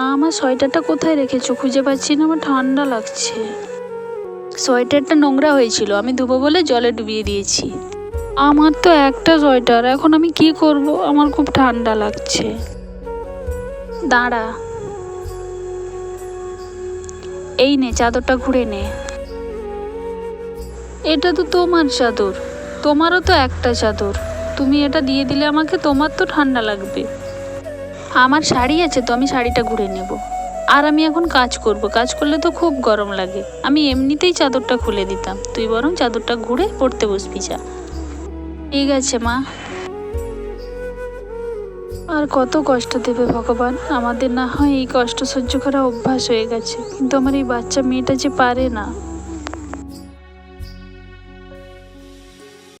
আমার সোয়েটারটা কোথায় রেখেছো? খুঁজে পাচ্ছি না, আমার ঠান্ডা লাগছে। সোয়েটারটা নোংরা হয়েছিল, আমি ধুবো বলে জলে ডুবিয়ে দিয়েছি। আমার তো একটা সোয়েটার, এখন আমি কি করব? আমার খুব ঠান্ডা লাগছে। দাঁড়া, এই নে চাদরটা ঘুরে নে। এটা তো তোমার চাদর, তোমারও তো একটা চাদর, তুমি এটা দিয়ে দিলে আমাকে, তোমার তো ঠান্ডা লাগবে। আমার শাড়ি আছে তো, আমি শাড়িটা ঘুরে নেব। আর আমি এখন কাজ করব, কাজ করলে তো খুব গরম লাগে, আমি এমনিতেই চাদরটা খুলে দিতাম, তুই বরং চাদরটা ঘুরে পড়তে বসবি যা। ঠিক আছে মা। আর কত কষ্ট দেবে ভগবান, আমাদের না হয় এই কষ্ট সহ্য করা অভ্যাস হয়ে গেছে, কিন্তু আমার এই বাচ্চা মেয়েটা যে পারে না।